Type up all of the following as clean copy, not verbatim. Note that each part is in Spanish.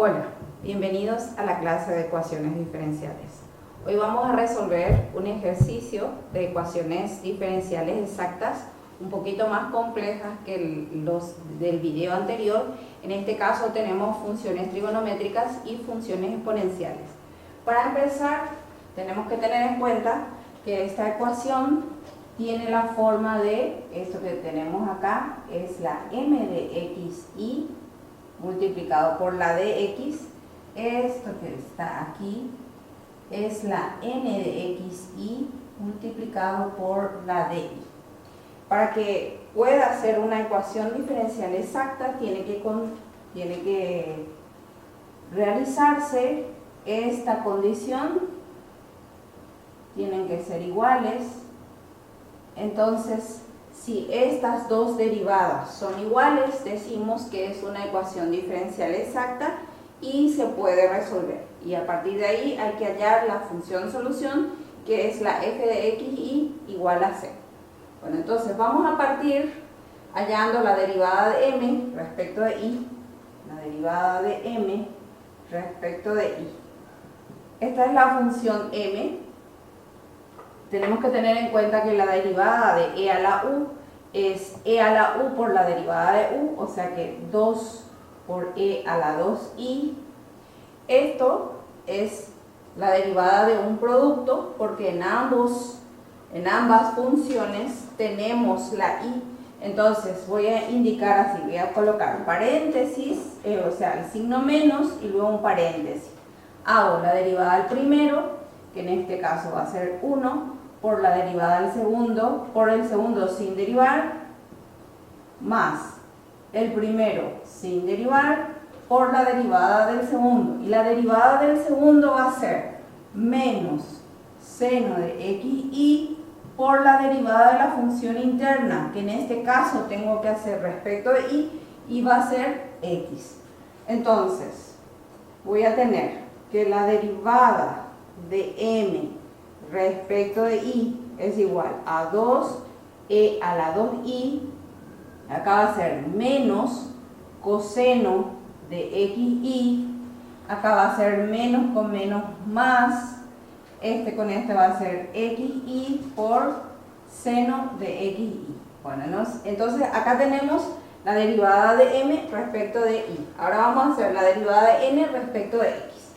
Hola, bienvenidos a la clase de ecuaciones diferenciales. Hoy vamos a resolver un ejercicio de ecuaciones diferenciales exactas un poquito más complejas que los del video anterior. En este caso tenemos funciones trigonométricas y funciones exponenciales. Para empezar, tenemos que tener en cuenta que esta ecuación tiene la forma de, esto que tenemos acá, es la m de xy multiplicado por la de x. Esto que está aquí es la n de xy multiplicado por la de y. Para que pueda ser una ecuación diferencial exacta, tiene que realizarse esta condición, tienen que ser iguales. Entonces, si estas dos derivadas son iguales, decimos que es una ecuación diferencial exacta y se puede resolver. Y a partir de ahí hay que hallar la función solución, que es la f de xy igual a c. Bueno, entonces vamos a partir hallando la derivada de m respecto de y. La derivada de m respecto de y. Esta es la función m. Tenemos que tener en cuenta que la derivada de e a la u es e a la u por la derivada de u, o sea que 2 por e a la 2i. Esto es la derivada de un producto porque en ambas funciones tenemos la i. Entonces voy a indicar así, voy a colocar paréntesis, o sea el signo menos y luego un paréntesis. Hago la derivada del primero, que en este caso va a ser 1, por la derivada del segundo, por el segundo sin derivar, más el primero sin derivar, por la derivada del segundo. Y la derivada del segundo va a ser menos seno de xy por la derivada de la función interna, que en este caso tengo que hacer respecto de y va a ser x. Entonces, voy a tener que la derivada de m respecto de y es igual a 2e a la 2i. Acá va a ser menos coseno de xy. Acá va a ser menos con menos más. Este con este va a ser xy por seno de xy. Bueno, entonces acá tenemos la derivada de m respecto de y. Ahora vamos a hacer la derivada de n respecto de x.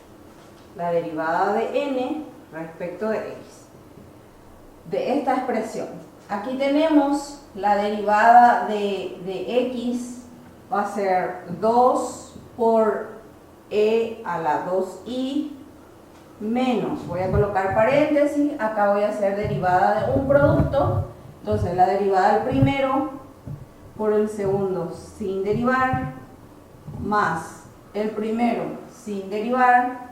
La derivada de n respecto de x. De esta expresión. Aquí tenemos la derivada de x, va a ser 2 por e a la 2i menos, voy a colocar paréntesis, acá voy a hacer derivada de un producto, entonces la derivada del primero por el segundo sin derivar, más el primero sin derivar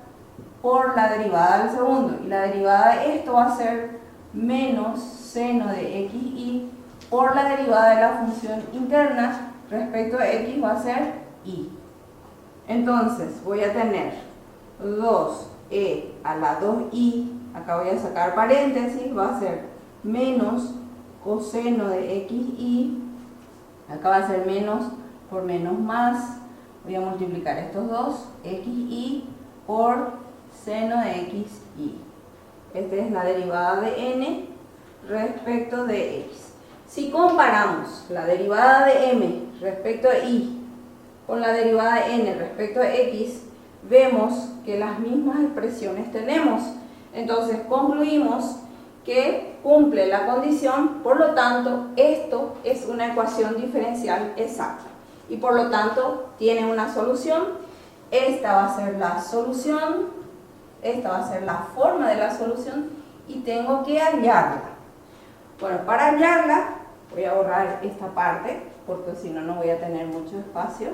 por la derivada del segundo, y la derivada de esto va a ser menos seno de xy por la derivada de la función interna respecto de x va a ser y. Entonces voy a tener 2e a la 2i, acá voy a sacar paréntesis, va a ser menos coseno de xy, acá va a ser menos por menos más, voy a multiplicar estos dos, xy por seno de xy. Esta es la derivada de n respecto de x. Si comparamos la derivada de m respecto de y con la derivada de n respecto de x, vemos que las mismas expresiones tenemos. Entonces concluimos que cumple la condición, por lo tanto esto es una ecuación diferencial exacta y por lo tanto tiene una solución. Esta va a ser la solución, esta va a ser la forma de la solución y tengo que hallarla. Bueno, para hallarla voy a borrar esta parte porque si no, no voy a tener mucho espacio.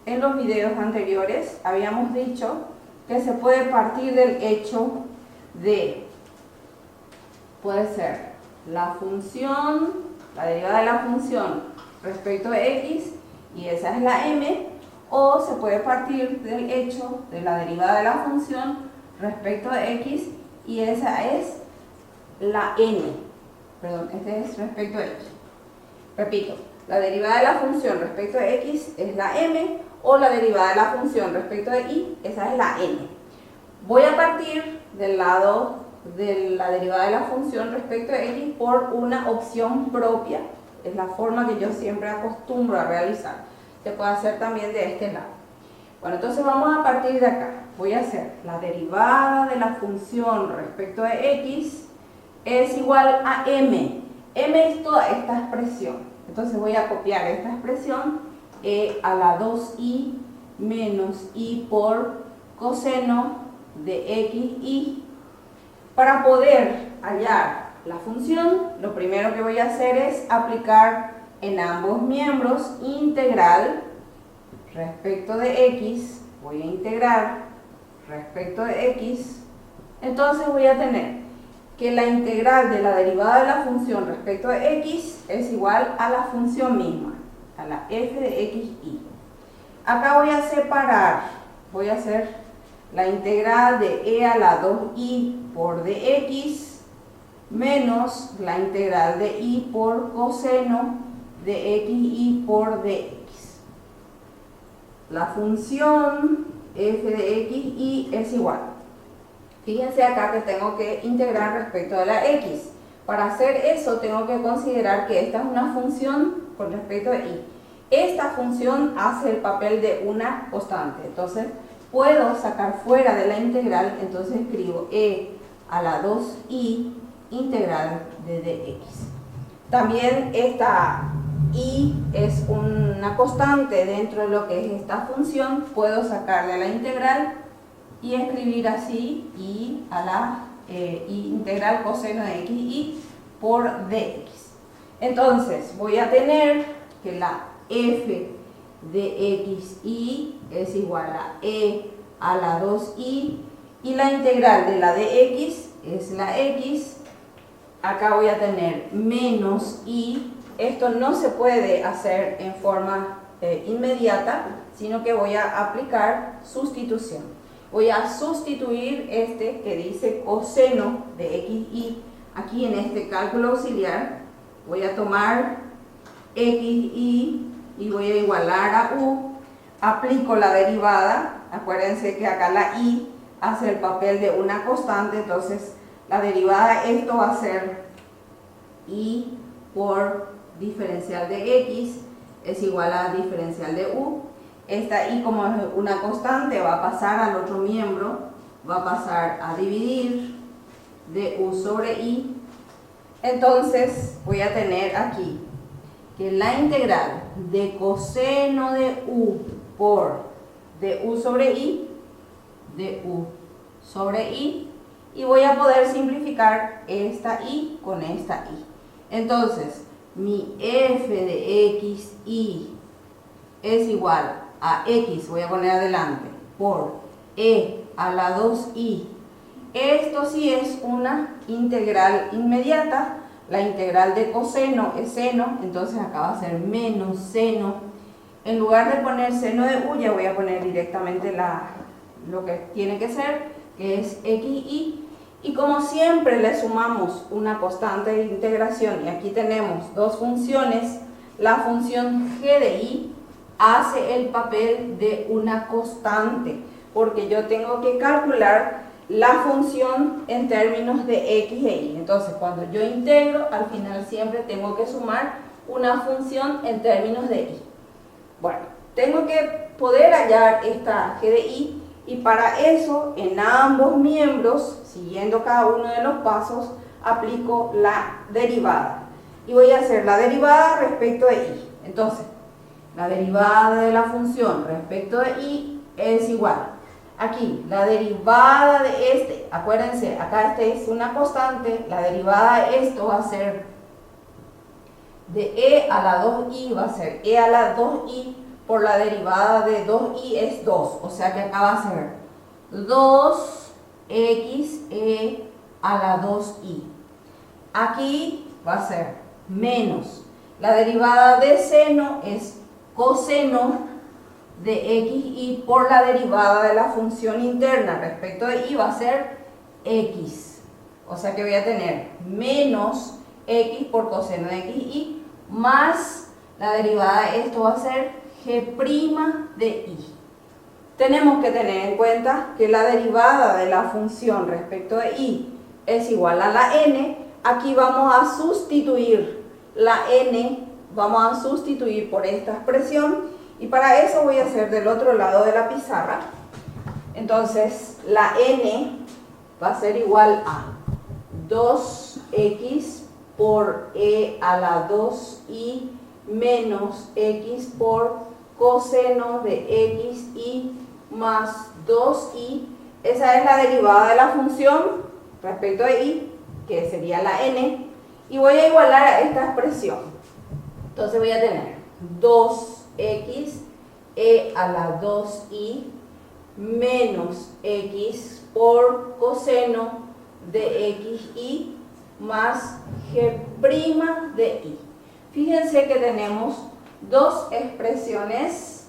En los videos anteriores habíamos dicho que se puede partir del hecho de, puede ser la función, la derivada de la función respecto de x y esa es la m, o se puede partir del hecho de la derivada de la función respecto de x y esa es la n, perdón, este es respecto de x. Repito, la derivada de la función respecto de x es la m, o la derivada de la función respecto de y, esa es la n. Voy a partir del lado de la derivada de la función respecto de x por una opción propia. Es la forma que yo siempre acostumbro a realizar. Se puede hacer también de este lado. Bueno, entonces vamos a partir de acá. Voy a hacer la derivada de la función respecto de x es igual a m. M es toda esta expresión. Entonces voy a copiar esta expresión, e a la 2i menos i por coseno de xi. Para poder hallar la función, lo primero que voy a hacer es aplicar en ambos miembros integral respecto de x. Voy a integrar respecto de x. Entonces voy a tener que la integral de la derivada de la función respecto de x es igual a la función misma, a la f de xi. Acá voy a separar, voy a hacer la integral de e a la 2i por dx menos la integral de i por coseno de xi por dx. La función f de xi es igual. Fíjense acá que tengo que integrar respecto de la x. Para hacer eso tengo que considerar que esta es una función con respecto de i. Esta función hace el papel de una constante. Entonces puedo sacar fuera de la integral, entonces escribo e a la 2i integral de dx. También esta i es una constante dentro de lo que es esta función. Puedo sacar de la integral y escribir así i a la i integral coseno de xi por dx. Entonces voy a tener que la f de xi es igual a e a la 2i y la integral de la dx es la x. Acá voy a tener menos i. Esto no se puede hacer en forma inmediata, sino que voy a aplicar sustitución. Voy a sustituir este que dice coseno de xi. Aquí en este cálculo auxiliar voy a tomar xi y voy a igualar a u. Aplico la derivada. Acuérdense que acá la i hace el papel de una constante, entonces la derivada de esto va a ser i por diferencial de x es igual a diferencial de u. Esta i, como es una constante, va a pasar al otro miembro, va a pasar a dividir de u sobre i. Entonces voy a tener aquí que la integral de coseno de u por de u sobre i, de u sobre i, y voy a poder simplificar esta i con esta i. Entonces mi f de xi es igual a x, voy a poner adelante, por e a la 2i. Esto sí es una integral inmediata. La integral de coseno es seno, entonces acá va a ser menos seno. En lugar de poner seno de u, ya voy a poner directamente lo que tiene que ser, que es xi. Y como siempre le sumamos una constante de integración, y aquí tenemos dos funciones, la función g de i hace el papel de una constante, porque yo tengo que calcular la función en términos de x e y. Entonces, cuando yo integro, al final siempre tengo que sumar una función en términos de y. Bueno, tengo que poder hallar esta g de y, y para eso, en ambos miembros, siguiendo cada uno de los pasos, aplico la derivada. Y voy a hacer la derivada respecto de y. Entonces, la derivada de la función respecto de y es igual. Aquí, la derivada de este, acuérdense, acá este es una constante, la derivada de esto va a ser de e a la 2i, va a ser e a la 2i por la derivada de 2i es 2, o sea que acá va a ser 2xe a la 2i. Aquí va a ser menos, la derivada de seno es coseno de xi por la derivada de la función interna respecto de y va a ser x. O sea que voy a tener menos x por coseno de xi más la derivada de esto va a ser g' de i. Tenemos que tener en cuenta que la derivada de la función respecto de i es igual a la n. Aquí vamos a sustituir la n, vamos a sustituir por esta expresión, y para eso voy a hacer del otro lado de la pizarra. Entonces la n va a ser igual a 2x por e a la 2i menos x por coseno de xi más 2i. Esa es la derivada de la función respecto de i, que sería la n, y voy a igualar a esta expresión. Entonces voy a tener 2x e a la 2i menos x por coseno de xi más g' de i. Fíjense que tenemos dos expresiones.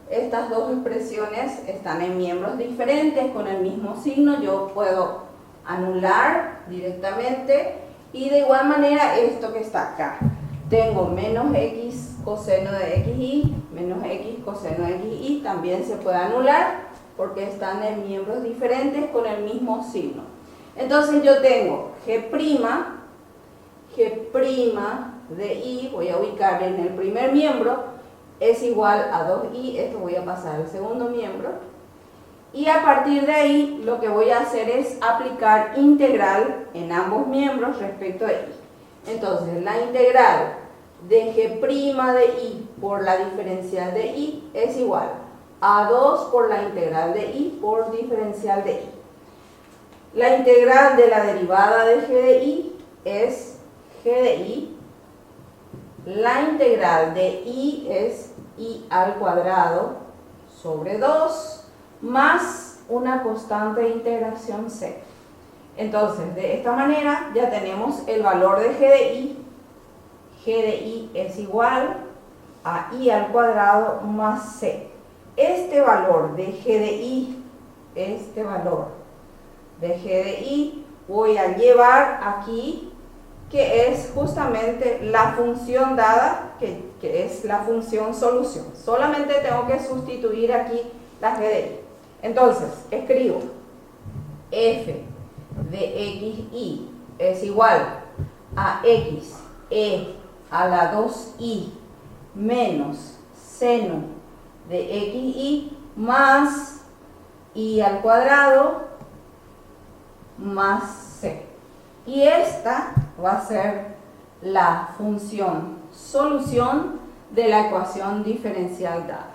Estas dos expresiones están en miembros diferentes con el mismo signo. Yo puedo anular directamente, y de igual manera esto que está acá. Tengo menos x coseno de xi menos x coseno de xi, también se puede anular porque están en miembros diferentes con el mismo signo. Entonces yo tengo g' de i, voy a ubicar en el primer miembro, es igual a 2i, esto voy a pasar al segundo miembro, y a partir de ahí lo que voy a hacer es aplicar integral en ambos miembros respecto a i. Entonces la integral de g' de i por la diferencial de i es igual a 2 por la integral de i por diferencial de i. La integral de la derivada de g de i es g de i. La integral de i es i al cuadrado sobre 2 más una constante de integración c. Entonces, de esta manera ya tenemos el valor de g de i. G de i es igual a i al cuadrado más c. Este valor de g de i, voy a llevar aquí, que es justamente la función dada, que es la función solución. Solamente tengo que sustituir aquí la g de i. Entonces, escribo f de xi es igual a x e a la 2i menos seno de xi más i al cuadrado más c. Y esta va a ser la función solución de la ecuación diferencial dada.